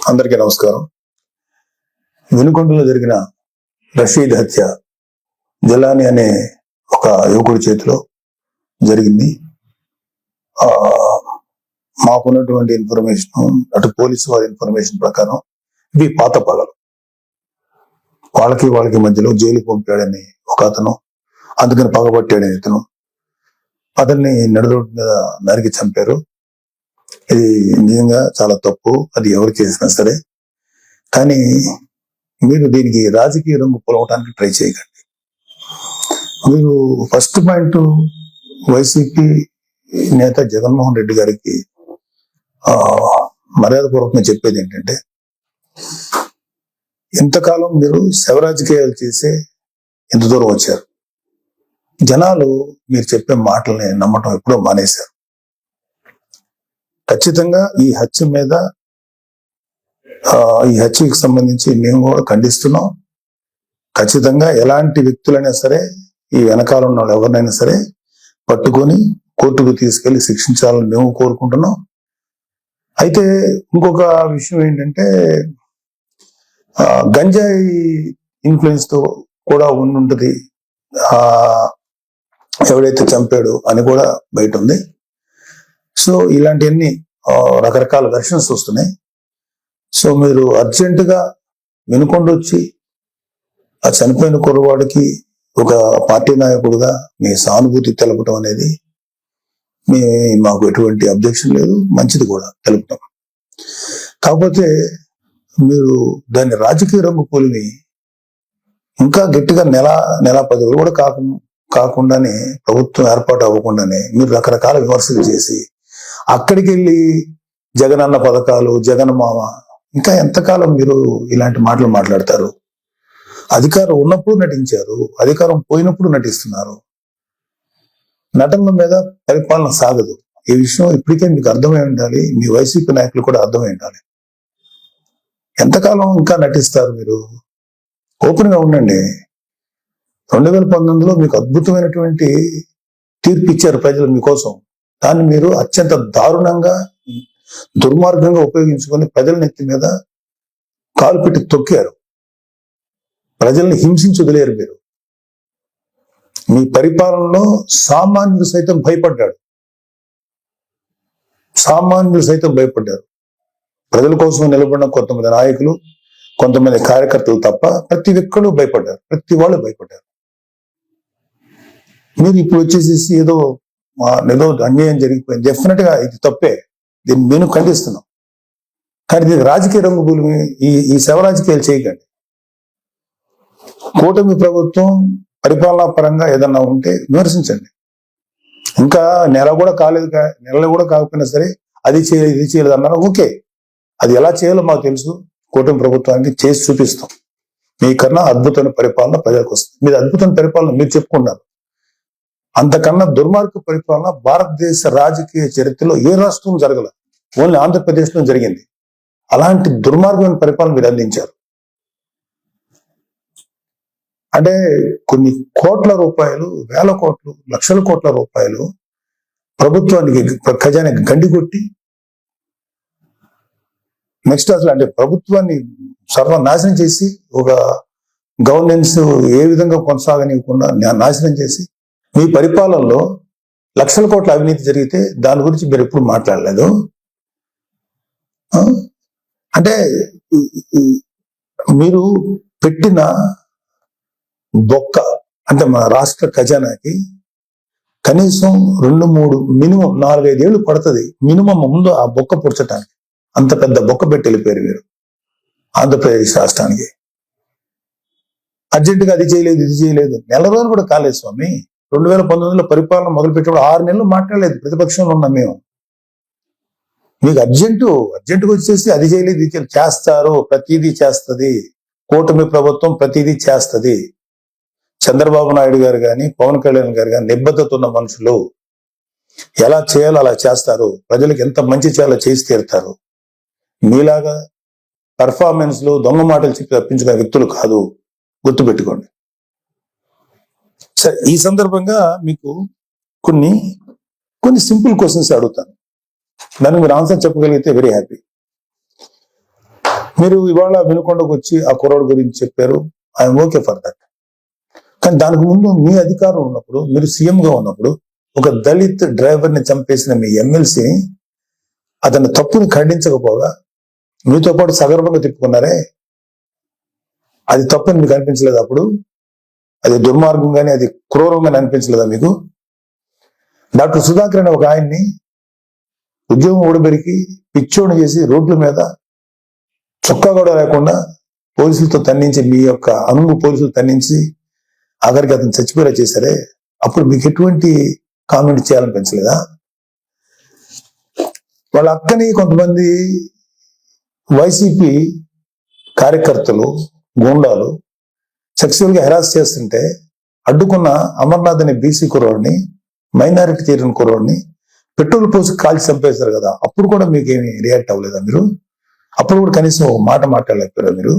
అందరికీ నమస్కారం. వినుకొండలో జరిగిన రషీద్ హత్య జలాని అనే ఒక యువకుడి చేతిలో జరిగింది. మాకున్నటువంటి ఇన్ఫర్మేషన్, అటు పోలీసు వారి ఇన్ఫర్మేషన్ ప్రకారం ఇవి పాత పగలు. వాళ్ళకి మధ్యలో జైలు పంపాడని ఒక అతను, అందుకని పగబట్టాడని ఇతను, అతన్ని నడురోడ్డు మీద నరికి చంపారు. ఇది నిజంగా చాలా తప్పు, అది ఎవరు చేసినా సరే. కానీ మీరు దీనికి రాజకీయ రంగు పొలవటానికి ట్రై చేయకండి. మీరు ఫస్ట్ పాయింట్, వైసీపీ నేత జగన్మోహన్ రెడ్డి గారికి మర్యాదపూర్వకంగా చెప్పేది ఏంటంటే, ఇంతకాలం మీరు శవ రాజకీయాలు చేసే ఎంత దూరం వచ్చారు. జనాలు మీరు చెప్పే మాటల్ని నమ్మటం ఎప్పుడో మానేశారు. ఖచ్చితంగా ఈ హత్యకి సంబంధించి మేము కూడా ఖండిస్తున్నాం. ఖచ్చితంగా ఎలాంటి వ్యక్తులైనా సరే, ఈ వెనకాల ఉన్న వాళ్ళు ఎవరినైనా సరే పట్టుకొని కోర్టుకు తీసుకెళ్లి శిక్షించాలని మేము కోరుకుంటున్నాం. అయితే ఇంకొక విషయం ఏంటంటే, గంజాయి ఇన్ఫ్లుయెన్స్ తో కూడా ఉండుంటది ఎవడైతే చంపాడు అని కూడా బయట ఉంది. సో ఇలాంటివన్నీ రకరకాల వెర్షన్స్ వస్తున్నాయి. సో మీరు అర్జెంటుగా వినుకొండ వచ్చి ఆ చనిపోయిన కుర్రవాడికి ఒక పార్టీ నాయకుడుగా మీ సానుభూతి తెలపటం అనేది మాకు ఎటువంటి అబ్జెక్షన్ లేదు, మంచిది కూడా తెలుపుతాం. కాకపోతే మీరు దాన్ని రాజకీయ రంగు పోలిని ఇంకా గట్టిగా నెల 10 రోజులు కూడా కాకుండానే, ప్రభుత్వం ఏర్పాటు అవ్వకుండానే మీరు రకరకాల విమర్శలు చేసి అక్కడికి వెళ్ళి జగన్ అన్న పథకాలు, జగన్ మామ, ఇంకా ఎంతకాలం మీరు ఇలాంటి మాటలు మాట్లాడతారు? అధికారం ఉన్నప్పుడు నటించారు, అధికారం పోయినప్పుడు నటిస్తున్నారు. నటనల మీద పరిపాలన సాగదు. ఈ విషయం ఇప్పటికే మీకు అర్థమై ఉండాలి, మీ వైసీపీ నాయకులు కూడా అర్థమై ఉండాలి. ఎంతకాలం ఇంకా నటిస్తారు మీరు? ఓపెన్ గా ఉండండి. 2019లో మీకు అద్భుతమైనటువంటి తీర్పు ఇచ్చారు ప్రజలు మీకోసం. దాన్ని మీరు అత్యంత దారుణంగా, దుర్మార్గంగా ఉపయోగించుకొని ప్రజల నెత్తి మీద కాలు పెట్టి తొక్కారు. ప్రజల్ని హింసించి వదిలేరు మీరు. మీ పరిపాలనలో సామాన్యులు సైతం భయపడ్డారు. ప్రజల కోసం నిలబడిన కొంతమంది నాయకులు, కొంతమంది కార్యకర్తలు తప్ప ప్రతి ఒక్కరు భయపడ్డారు. ప్రతి వాళ్ళు భయపడ్డారు. మీరు ఇప్పుడు వచ్చేసేసి ఏదో అన్యాయం జరిగిపోయింది, డెఫినెట్ గా ఇది తప్పే, దీన్ని నేను ఖండిస్తున్నాం. కానీ దీనికి రాజకీయ రంగు పూలు ఈ శవ రాజకీయాలు చేయకండి. కూటమి ప్రభుత్వం పరిపాలనా పరంగా ఏదన్నా ఉంటే విమర్శించండి. ఇంకా నెల కూడా కాకపోయినా సరే అది చేయలేదు, ఇది చేయలేదు అన్నారు. ఓకే, అది ఎలా చేయాలో మాకు తెలుసు. కూటమి ప్రభుత్వానికి చేసి చూపిస్తాం. మీకన్నా అద్భుతమైన పరిపాలన ప్రజలకు వస్తుంది. మీరు అద్భుతమైన పరిపాలన మీరు చెప్పుకున్నారు. అంతకన్నా దుర్మార్గ పరిపాలన భారతదేశ రాజకీయ చరిత్రలో ఏ రాష్ట్రం జరగలేదు, ఓన్లీ ఆంధ్రప్రదేశ్ లో జరిగింది. అలాంటి దుర్మార్గమైన పరిపాలన మీరు అందించారు. అంటే కొన్ని కోట్ల రూపాయలు, వేల కోట్లు, లక్షల కోట్ల రూపాయలు ప్రభుత్వానికి, ఖజానాకి గండి కొట్టి, నెక్స్ట్ అసలు అంటే ప్రభుత్వాన్ని సర్వనాశనం చేసి, ఒక గవర్నెన్స్ ఏ విధంగా కొనసాగనివ్వకుండా నాశనం చేసి, మీ పరిపాలనలో లక్షల కోట్ల అవినీతి జరిగితే దాని గురించి మీరు ఎప్పుడు మాట్లాడలేదు. అంటే మీరు పెట్టిన బొక్క, అంటే మన రాష్ట్ర ఖజానాకి కనీసం 2-3 మినిమం 4-5 ఏళ్ళు పడుతుంది మినిమం ముందు ఆ బొక్క పుడ్చడానికి. అంత పెద్ద బొక్క పెట్టి వెళ్ళిపోయారు మీరు ఆంధ్రప్రదేశ్ రాష్ట్రానికి. అర్జెంటుగా అది చేయలేదు, ఇది చేయలేదు. నెల రోజులు కూడా కాలేదు స్వామి. 2019లో పరిపాలన మొదలుపెట్టినప్పుడు 6 నెలలు మాట్లాడలేదు. ప్రతిపక్షంలో ఉన్నాం మేము. మీకు అర్జెంటుగా వచ్చేసి అది చేయలేదు, ఇది చేస్తారు. ప్రతిదీ చేస్తుంది కూటమి ప్రభుత్వం, ప్రతిదీ చేస్తుంది. చంద్రబాబు నాయుడు గారు కానీ, పవన్ కళ్యాణ్ గారు కానీ నిబద్ధత ఉన్న మనుషులు. ఎలా చేయాలో అలా చేస్తారు. ప్రజలకు ఎంత మంచి చేయాలో చేసి తీరుతారు. మీలాగా పర్ఫార్మెన్స్ లో దొంగ మాటలు చెప్పి తప్పించుకునే వ్యక్తులు కాదు, గుర్తుపెట్టుకోండి. సరే, ఈ సందర్భంగా మీకు కొన్ని సింపుల్ క్వశ్చన్స్ అడుగుతాను. దానికి మీరు ఆన్సర్ చెప్పగలిగితే వెరీ హ్యాపీ. మీరు ఇవాళ వినుకొండకు వచ్చి ఆ కుర్రోడు గురించి చెప్పారు, ఐఎమ్ ఓకే ఫర్ దట్. కానీ దానికి ముందు మీ అధికారం ఉన్నప్పుడు, మీరు సీఎంగా ఉన్నప్పుడు ఒక దళిత్ డ్రైవర్ ని చంపేసిన మీ ఎమ్మెల్సీని అతని తప్పుని ఖండించకపోగా మీతో పాటు సగర్వంగా తిప్పుకున్నారే, అది తప్పని మీకు అనిపించలేదు? అప్పుడు అది దుర్మార్గంగానే, అది క్రూరంగానే అనిపించలేదా మీకు? డాక్టర్ సుధాకర్ అనే ఒక ఆయన్ని ఉద్యోగం ఊడబెరికి పిచ్చోడు చేసి రోడ్ల మీద చొక్కా కూడా లేకుండా పోలీసులతో తన్నించి, మీ యొక్క అనుగు పోలీసులు తన్నించి ఆఖరికి అతను చచ్చిపోయేలా చేశారే, అప్పుడు మీకు ఎటువంటి కామెంట్ చేయాలనిపించలేదా? వాళ్ళ అక్కని కొంతమంది వైసీపీ కార్యకర్తలు, గూండాలు సెక్సువల్ గా హెరాస్ చేస్తుంటే అడ్డుకున్న అమర్నాథ్ అనే బీసీ కుర్రోడిని, మైనారిటీ చేరిన కుర్రోడిని పెట్రోల్ పోసి కాల్చి చంపేశారు కదా, అప్పుడు కూడా మీకేమి రియాక్ట్ అవ్వలేదా మీరు? అప్పుడు కూడా కనీసం ఒక మాట మాట్లాడలేకపోయారా మీరు?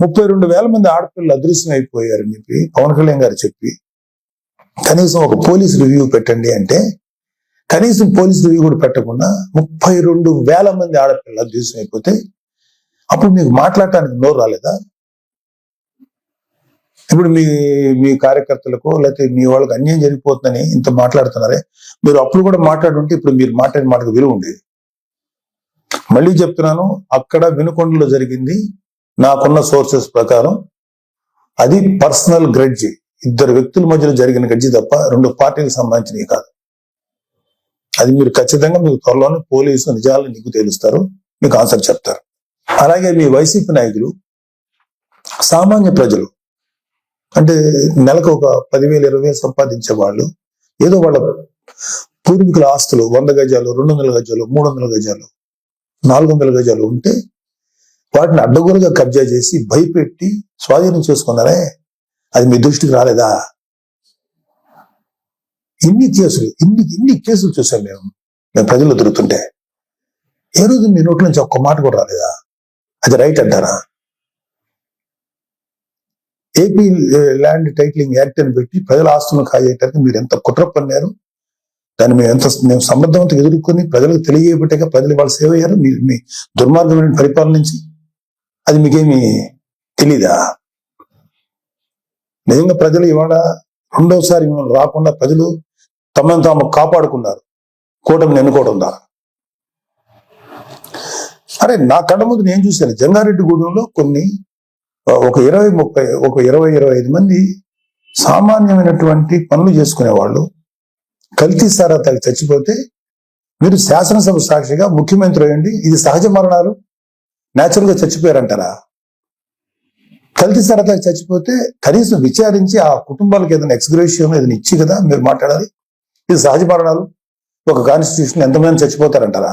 32,000 మంది ఆడపిల్లలు అదృశ్యం అయిపోయారని చెప్పి పవన్ కళ్యాణ్ గారు చెప్పి కనీసం ఒక పోలీస్ రివ్యూ పెట్టండి అంటే కనీసం పోలీస్ రివ్యూ కూడా పెట్టకుండా 32,000 మంది ఆడపిల్లలు అదృశ్యం అయిపోతే అప్పుడు మీకు మాట్లాడటానికి నోరు రాలేదా? ఇప్పుడు మీ కార్యకర్తలకు లేకపోతే మీ వాళ్ళకి అన్యాయం జరిగిపోతుందని ఇంత మాట్లాడుతున్నారే, మీరు అప్పుడు కూడా మాట్లాడుంటే ఇప్పుడు మీరు మాట్లాడిన మాటకు విలువ ఉండేది. మళ్ళీ చెప్తున్నాను, అక్కడ వినుకొండలో జరిగింది నాకున్న సోర్సెస్ ప్రకారం అది పర్సనల్ గ్రడ్జి, ఇద్దరు వ్యక్తుల మధ్యలో జరిగిన గడ్జి తప్ప 2 పార్టీలకు సంబంధించినవి కాదు. అది మీరు ఖచ్చితంగా మీకు త్వరలోనే పోలీసు నిజాలు నీకు తెలుస్తారు, మీకు ఆన్సర్ చెప్తారు. అలాగే మీ వైసీపీ నాయకులు సామాన్య ప్రజలు అంటే నెలకు ఒక 10,000 20,000 సంపాదించే వాళ్ళు ఏదో వాళ్ళ పూర్వీకుల ఆస్తులు 100 గజాలు 200 గజాలు 300 గజాలు 400 గజాలు ఉంటే వాటిని అడ్డగోలుగా కబ్జా చేసి భయపెట్టి స్వాధీనం చేసుకున్నారే, అది మీ దృష్టికి రాలేదా? ఇన్ని కేసులు చూసాం మేము ప్రజలు దొరుకుతుంటే. ఏ రోజు మీ నోట్ల నుంచి ఒక్క మాట కూడా రాలేదా? అది రైట్ అంటారా? ఏపీ ల్యాండ్ టైటిలింగ్ యాక్ట్ అని పెట్టి ప్రజల ఆస్తులను కాజేయటానికి మీరు ఎంత కుట్ర పన్నారు, దాన్ని మేము సమర్థవంతంగా ఎదుర్కొని ప్రజలకు తెలియబట్టాక ప్రజలు వాళ్ళు సేవ అయ్యారు మీ దుర్మార్గమైన పరిపాలన నుంచి. అది మీకేమి తెలీదా? నిజంగా ప్రజలు ఇవాళ రెండోసారి మిమ్మల్ని రాకుండా ప్రజలు తమను తాము కాపాడుకున్నారు కూటమిని ఎన్నుకోవడం ద్వారా. అరే నా కళ్ళ ముందు నేను చూశాను, జంగారెడ్డిగూడెంలో కొన్ని ఒక 20-25 మంది సామాన్యమైనటువంటి పనులు చేసుకునేవాళ్ళు కల్తీ సారా తాగి చచ్చిపోతే మీరు శాసనసభ సాక్షిగా ముఖ్యమంత్రి అయ్యండి ఇది సహజ మరణాలు న్యాచురల్ గా చచ్చిపోయారంటారా? కల్తీ సారా తాగి చచ్చిపోతే కనీసం విచారించి ఆ కుటుంబాలకు ఏదైనా ఎక్స్గ్రేషియం ఏదైనా ఇచ్చి కదా మీరు మాట్లాడాలి. ఇది సహజ మరణాలు, ఒక కాన్స్టిట్యూషన్ ఎంతమంది చచ్చిపోతారంటారా?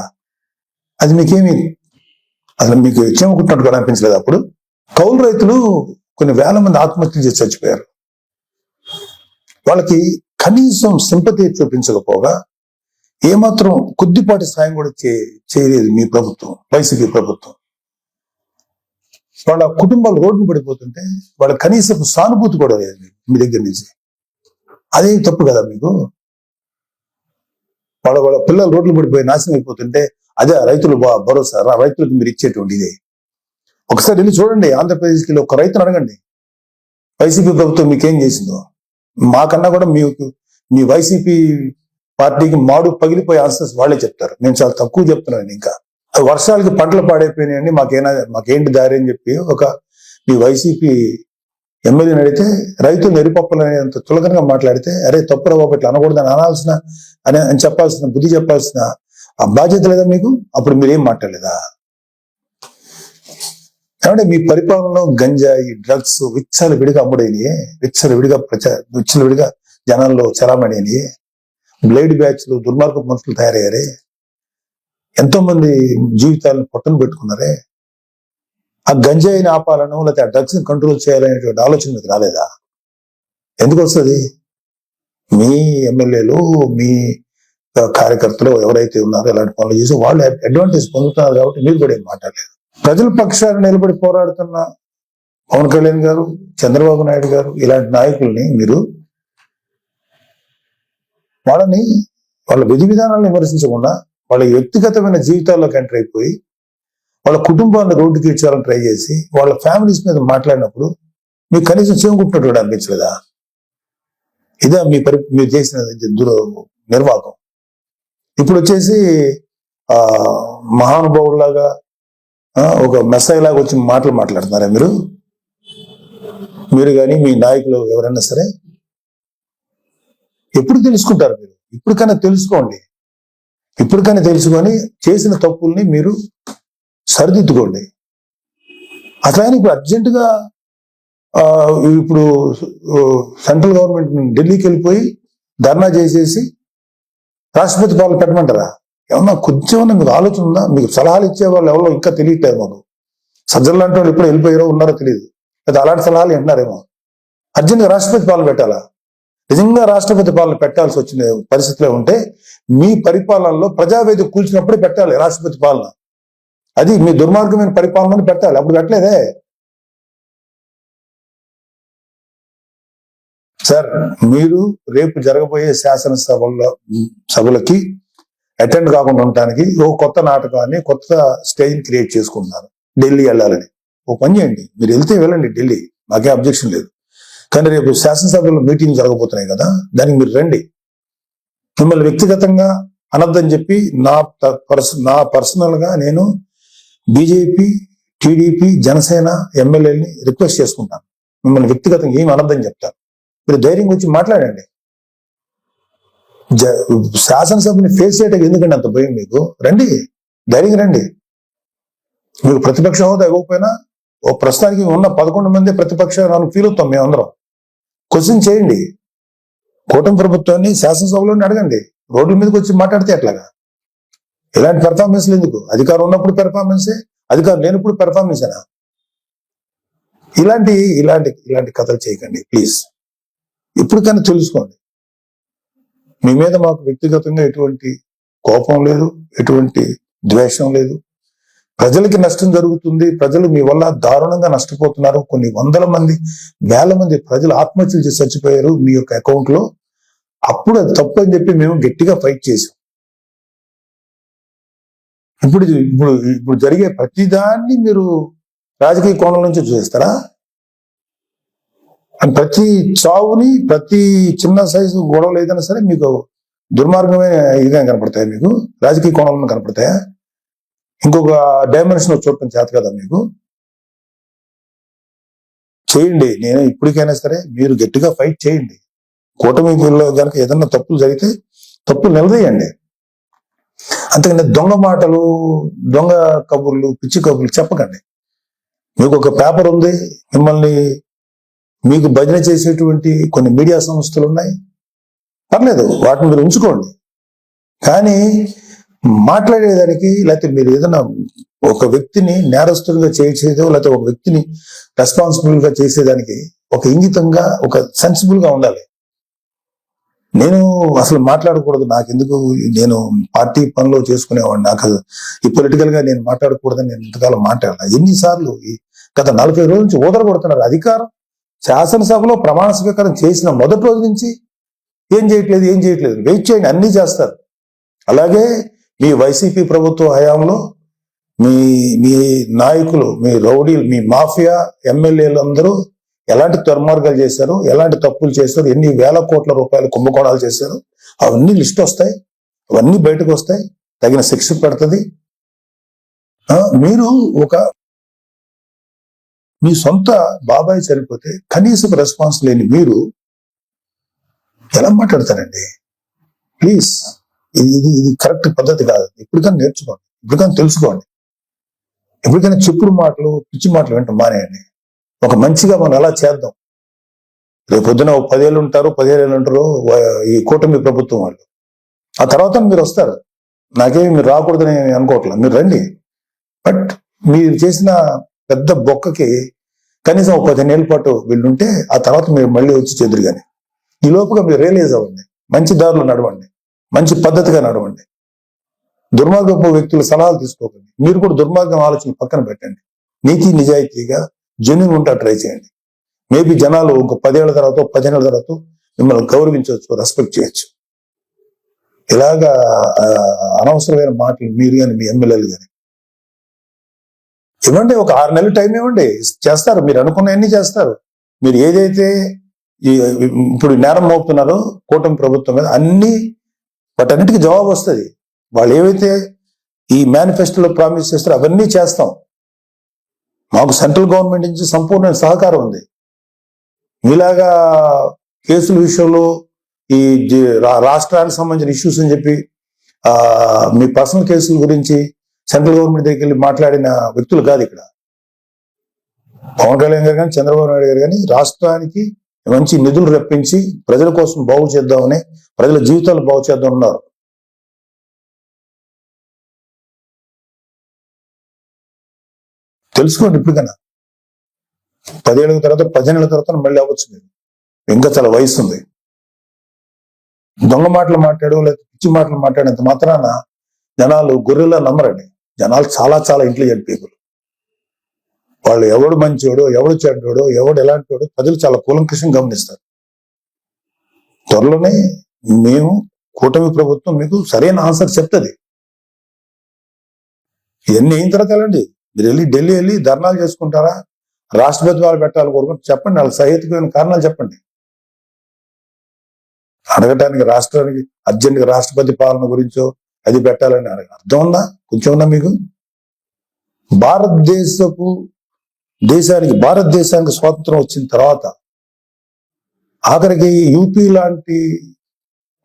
అది మీకేమి అసలు మీకు చెమకుట్టినట్టుగా అనిపించలేదు? అప్పుడు కౌలు రైతులు కొన్ని వేల మంది ఆత్మహత్యలు చేసి చచ్చిపోయారు. వాళ్ళకి కనీసం సింపతి చూపించకపోగా ఏమాత్రం కొద్దిపాటి సాయం కూడా చేయలేదు మీ ప్రభుత్వం, వైసీపీ ప్రభుత్వం. వాళ్ళ కుటుంబాలు రోడ్డు పడిపోతుంటే వాళ్ళ కనీసం సానుభూతి కూడా లేదు మీ దగ్గర నుంచి. అదే తప్పు కదా మీకు? వాళ్ళ పిల్లలు రోడ్లు పడిపోయి నాశనం అయిపోతుంటే అదే రైతులు భరోసా, రైతులకు మీరు ఇచ్చేటువంటి ఇదే. ఒకసారి వెళ్ళి చూడండి, ఆంధ్రప్రదేశ్కి ఒక రైతును అడగండి వైసీపీ ప్రభుత్వం మీకేం చేసిందో. మాకన్నా కూడా మీ వైసీపీ పార్టీకి మాడు పగిలిపోయే ఆన్సర్స్ వాళ్ళే చెప్తారు. నేను చాలా తక్కువ చెప్తున్నాను. ఇంకా వర్షాలకి పంటలు పాడైపోయినాయండి, మాకేంటి దారి అని చెప్పి మీ వైసీపీ ఎమ్మెల్యేని అడిగితే రైతులు ఎరిపప్పులనేంత చులకనగా మాట్లాడితే అరే తప్పురా బాబు ఇట్లా అనకూడదని అని చెప్పాల్సిన బుద్ధి చెప్పాల్సిన ఆ బాధ్యత లేదా మీకు? అప్పుడు మీరేం మాట్లాడలేదా? ఏమంటే మీ పరిపాలనలో గంజాయి డ్రగ్స్ విచ్చలవిడిగా అమ్ముడైనయే, విచ్చలవిడిగా జనాల్లో చలామణియనియే, బ్లేడ్ బ్యాచ్లు దుర్మార్గ మనుషులు తయారయ్యారే, ఎంతో మంది జీవితాలను పట్టును పెట్టుకున్నారే. ఆ గంజాయిని ఆపాలను లేకపోతే ఆ డ్రగ్స్ ని కంట్రోల్ చేయాలనేటువంటి ఆలోచన మీకు రాలేదా? ఎందుకు వస్తుంది? మీ ఎమ్మెల్యేలు మీ కార్యకర్తలు ఎవరైతే ఉన్నారో ఇలాంటి పనులు చేసి వాళ్ళు అడ్వాంటేజ్ పొందుతున్నారు కాబట్టి మీరు కూడా ఏం మాట్లాడలేదు. ప్రజల పక్షాన్ని నిలబడి పోరాడుతున్న పవన్ కళ్యాణ్ గారు, చంద్రబాబు నాయుడు గారు ఇలాంటి నాయకుల్ని మీరు వాళ్ళ విధి విధానాలను విమర్శించకుండా వాళ్ళ వ్యక్తిగతమైన జీవితాల్లోకి ఎంటర్ అయిపోయి వాళ్ళ కుటుంబాన్ని రోడ్డుకి ఇచ్చాలని ట్రై చేసి వాళ్ళ ఫ్యామిలీస్ మీద మాట్లాడినప్పుడు మీకు కనీసం చేకుంటున్నట్టు కూడా అనిపించలేదా? ఇదే మీరు చేసిన నిర్వాహకం. ఇప్పుడు వచ్చేసి మహానుభావులాగా ఒక మెస్సాయి లాగా వచ్చి మాట్లాడుతున్నారా మీరు కానీ మీ నాయకులు ఎవరైనా సరే? ఎప్పుడు తెలుసుకుంటారు మీరు? ఇప్పటికైనా తెలుసుకోండి. ఇప్పటికైనా తెలుసుకొని చేసిన తప్పుల్ని మీరు సరిదిద్దుకోండి. అట్లానే ఇప్పుడు అర్జెంటుగా ఇప్పుడు సెంట్రల్ గవర్నమెంట్ ఢిల్లీకి వెళ్ళిపోయి ధర్నా చేసేసి రాష్ట్రపతి పాలన పెట్టమంటారా? ఏమన్నా కొంచెమన్నా మీకు ఆలోచన ఉందా? మీకు సలహాలు ఇచ్చే వాళ్ళు ఎవరో ఇంకా తెలియట్లేదు మాకు. సజ్జలు లాంటి వాళ్ళు ఎప్పుడు వెళ్ళిపోయారో ఉన్నారో తెలియదు, లేదా అలాంటి సలహాలు వింటున్నారేమో. అర్జెంట్గా రాష్ట్రపతి పాలన పెట్టాలా? నిజంగా రాష్ట్రపతి పాలన పెట్టాల్సి వచ్చిన పరిస్థితిలో ఉంటే మీ పరిపాలనలో ప్రజావేదిక కూల్చినప్పుడే పెట్టాలి రాష్ట్రపతి పాలన. అది మీ దుర్మార్గమైన పరిపాలనని పెట్టాలి. అప్పుడు పెట్టలేదే సార్. మీరు రేపు జరగబోయే సభలకి అటెండ్ కాకుండా ఉండటానికి ఓ కొత్త నాటకాన్ని, కొత్త స్టేజ్ క్రియేట్ చేసుకుంటున్నారు. ఢిల్లీ వెళ్ళాలని ఓ పని చేయండి, మీరు వెళ్తే వెళ్ళండి ఢిల్లీ, నాకే అబ్జెక్షన్ లేదు. కానీ రేపు శాసనసభలో మీటింగ్ జరగబోతున్నాయి కదా, దానికి మీరు రండి. మిమ్మల్ని వ్యక్తిగతంగా అనొద్దని చెప్పి నా పర్సనల్ గా నేను బీజేపీ, టీడీపీ, జనసేన ఎమ్మెల్యేని రిక్వెస్ట్ చేసుకుంటాను. మిమ్మల్ని వ్యక్తిగతంగా ఏమి అనొద్దని చెప్తాను. మీరు ధైర్యంగా వచ్చి మాట్లాడండి. శాసనసభని ఫేస్ చేయడానికి ఎందుకండి అంత భయం మీకు? రండి, ధైర్యంగా రండి. మీకు ప్రతిపక్ష హోదా ఇవ్వకపోయినా ఓ ప్రస్తుతానికి ఉన్న 11 మంది ప్రతిపక్ష ఫీల్ అవుతాం మేమందరం. క్వశ్చన్ చేయండి. కూటమి ప్రభుత్వాన్ని శాసనసభలోనే అడగండి. రోడ్ల మీదకి వచ్చి మాట్లాడితే ఎట్లాగా? ఇలాంటి పెర్ఫార్మెన్స్లు ఎందుకు? అధికారం ఉన్నప్పుడు పెర్ఫార్మెన్సే, అధికారం లేనప్పుడు పెర్ఫార్మెన్సేనా? ఇలాంటి కథలు చేయకండి ప్లీజ్. ఇప్పటికైనా తెలుసుకోండి. మీ మీద మాకు వ్యక్తిగతంగా ఎటువంటి కోపం లేదు, ఎటువంటి ద్వేషం లేదు. ప్రజలకి నష్టం జరుగుతుంది, ప్రజలు మీ వల్ల దారుణంగా నష్టపోతున్నారు. కొన్ని వందల మంది, వేల మంది ప్రజలు ఆత్మహత్యలు చేసి చచ్చిపోయారు మీ యొక్క అకౌంట్ లో. అప్పుడు అది తప్పు అని చెప్పి మేము గట్టిగా ఫైట్ చేసాం. ఇప్పుడు జరిగే ప్రతిదాన్ని మీరు రాజకీయ కోణం నుంచి చూస్తారా? ప్రతి చావుని, ప్రతి చిన్న సైజు గొడవలు ఏదైనా సరే మీకు దుర్మార్గమైన ఇదిగా కనపడతాయా? మీకు రాజకీయ కోణంలో కనపడతాయా? ఇంకొక డైమెన్షన్ చూడటం చేత కదా మీకు? చేయండి. నేను ఇప్పటికైనా సరే మీరు గట్టిగా ఫైట్ చేయండి. కూటమిలో కనుక ఏదన్నా తప్పులు జరిగితే తప్పులు నిలదీయండి. అంతకన్నా దొంగ మాటలు, దొంగ కబుర్లు, పిచ్చి కబుర్లు చెప్పకండి. మీకు ఒక పేపర్ ఉంది, మీకు భజన చేసేటువంటి కొన్ని మీడియా సంస్థలు ఉన్నాయి, పర్లేదు, వాటిని మీరు ఉంచుకోండి. కానీ మాట్లాడేదానికి, లేకపోతే మీరు ఏదైనా ఒక వ్యక్తిని నేరస్తుడిగా చేసేదో, లేకపోతే ఒక వ్యక్తిని రెస్పాన్సిబుల్ గా చేసేదానికి ఒక ఇంగితంగా, ఒక సెన్సిబుల్ గా ఉండాలి. నేను అసలు మాట్లాడకూడదు, నాకెందుకు, నేను పార్టీ పనిలో చేసుకునేవాడిని, నాకు ఈ పొలిటికల్ గా నేను మాట్లాడకూడదని నేను ఇంతకాలం మాట్లాడాలి. ఎన్నిసార్లు గత 40 రోజుల నుంచి ఊదరగొడుతున్నారు. అధికారం శాసనసభలో ప్రమాణ స్వీకారం చేసిన మొదటి రోజు నుంచి ఏం చేయట్లేదు. వెయిట్ చేయండి, అన్నీ చేస్తారు. అలాగే మీ వైసీపీ ప్రభుత్వ హయాంలో మీ నాయకులు, మీ రౌడీలు, మీ మాఫియా ఎమ్మెల్యేలు అందరూ ఎలాంటి దుర్మార్గాలు చేశారు, ఎలాంటి తప్పులు చేశారు, ఎన్ని వేల కోట్ల రూపాయలు కుంభకోణాలు చేశారు, అవన్నీ లిస్ట్ వస్తాయి, అవన్నీ బయటకు వస్తాయి, తగిన శిక్ష పడుతుంది. మీరు మీ సొంత బాబాయ్ చనిపోతే కనీసం రెస్పాన్స్ లేని మీరు ఎలా మాట్లాడతారండి? ప్లీజ్, ఇది కరెక్ట్ పద్ధతి కాదు. ఇప్పటికైనా నేర్చుకోండి, ఇప్పటికైనా తెలుసుకోండి. ఎప్పటికైనా చెప్పుడు మాటలు, పిచ్చి మాటలు వింటాం మానేయండి. ఒక మంచిగా మనం ఎలా చేద్దాం. రేపు పొద్దున 10 ఏళ్ళు ఉంటారు, 15 ఏళ్ళు ఉంటారు ఈ కూటమి ప్రభుత్వం వాళ్ళు. ఆ తర్వాత మీరు వస్తారు. నాకేమి మీరు రాకూడదని అనుకోవట్లేదు, మీరు రండి. బట్ మీరు చేసిన పెద్ద బొక్కకి కనీసం 15 ఏళ్ళ పాటు వీళ్ళుంటే ఆ తర్వాత మీరు మళ్ళీ వచ్చి చెదురు. కానీ ఈ లోపుగా మీరు రియలైజ్ అవ్వండి, మంచి దారిలో నడవండి, మంచి పద్ధతిగా నడవండి. దుర్మార్గపు వ్యక్తుల సలహాలు తీసుకోకండి. మీరు కూడా దుర్మార్గం ఆలోచన పక్కన పెట్టండి. నీతి నిజాయితీగా జెన్యూన్ ఉంటా ట్రై చేయండి. మేబీ జనాలు ఒక 10 ఏళ్ల తర్వాత, 15 ఏళ్ల తర్వాత మిమ్మల్ని గౌరవించవచ్చు, రెస్పెక్ట్ చేయొచ్చు. ఇలాగా అనవసరమైన మాటలు మీరు కానీ, మీ ఎమ్మెల్యేలు కానీ ఇవ్వండి, ఒక 6 నెలలు టైం ఇవ్వండి, చేస్తారు. మీరు అనుకున్నవన్నీ చేస్తారు. మీరు ఏదైతే ఇప్పుడు నేరం మోపుతున్నారో కూటమి ప్రభుత్వం మీద అన్ని వాటన్నిటికీ జవాబు వస్తుంది. వాళ్ళు ఏవైతే ఈ మేనిఫెస్టోలో ప్రామిస్ చేస్తారో అవన్నీ చేస్తాం. మాకు సెంట్రల్ గవర్నమెంట్ నుంచి సంపూర్ణ సహకారం ఉంది. మీలాగా కేసుల విషయంలో ఈ రాష్ట్రానికి సంబంధించిన ఇష్యూస్ అని చెప్పి మీ పర్సనల్ కేసుల గురించి సెంట్రల్ గవర్నమెంట్ దగ్గరికి వెళ్ళి మాట్లాడిన వ్యక్తులు కాదు ఇక్కడ. పవన్ కళ్యాణ్ గారు కానీ చంద్రబాబు నాయుడు గారు కానీ రాష్ట్రానికి మంచి నిధులు రప్పించి ప్రజల కోసం బాగు చేద్దామని, ప్రజల జీవితాలు బాగు చేద్దాం ఉన్నారు. తెలుసుకోండి ఇప్పటికైనా. 10 ఏళ్ళ తర్వాత 15 ఏళ్ళ తర్వాత మళ్ళీ అవ్వచ్చు. మీరు ఇంకా చాలా వయసు ఉంది. దొంగ మాటలు మాట్లాడు లేదా పిచ్చి మాటలు మాట్లాడేంత మాత్రాన జనాలు గొర్రెలా నమ్మరండి. జనాలు చాలా చాలా ఇంటెలిజెంట్ పీపుల్. వాళ్ళు ఎవడు మంచోడో, ఎవడు చెడ్డోడో, ఎవడు ఎలాంటివాడో ప్రజలు చాలా కూలంకషంగా గమనిస్తారు. త్వరలోనే మేము కూటమి ప్రభుత్వం మీకు సరైన ఆన్సర్ చెప్తుంది. ఇవన్నీ అయిన తర్వాత వెళ్ళండి. మీరు వెళ్ళి ఢిల్లీ వెళ్ళి ధర్నాలు చేసుకుంటారా, రాష్ట్రపతి వాళ్ళు పెట్టాలి కోరుకుంటే చెప్పండి. వాళ్ళకి సహేతుకమైన కారణాలు చెప్పండి. అడగటానికి రాష్ట్రానికి అర్జెంట్గా రాష్ట్రపతి పాలన గురించో అది పెట్టాలని అర్థం ఉందా? కొంచెం ఉందా మీకు? భారతదేశానికి స్వాతంత్రం వచ్చిన తర్వాత ఆఖరికి యూపీ లాంటి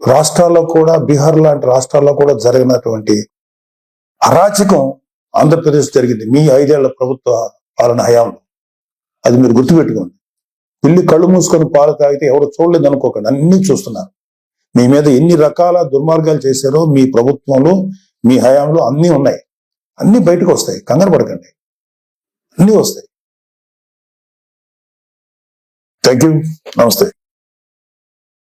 రాష్ట్రాల్లో కూడా, బీహార్ లాంటి రాష్ట్రాల్లో కూడా జరిగినటువంటి అరాచకం ఆంధ్రప్రదేశ్ జరిగింది మీ 5 ఏళ్ల ప్రభుత్వ పాలన హయాంలో. అది మీరు గుర్తుపెట్టుకోండి. పిల్లి కళ్ళు మూసుకొని పాలు తాగితే ఎవరు చూడలేదు అనుకోకండి, అన్ని చూస్తున్నారు. మీ మీద ఎన్ని రకాల దుర్మార్గాలు చేశారో మీ ప్రభుత్వంలో, మీ హయాంలో అన్నీ ఉన్నాయి. అన్ని బయటకు వస్తాయి, కంగారు పడకండి, అన్నీ వస్తాయి. థ్యాంక్ యూ, నమస్తే.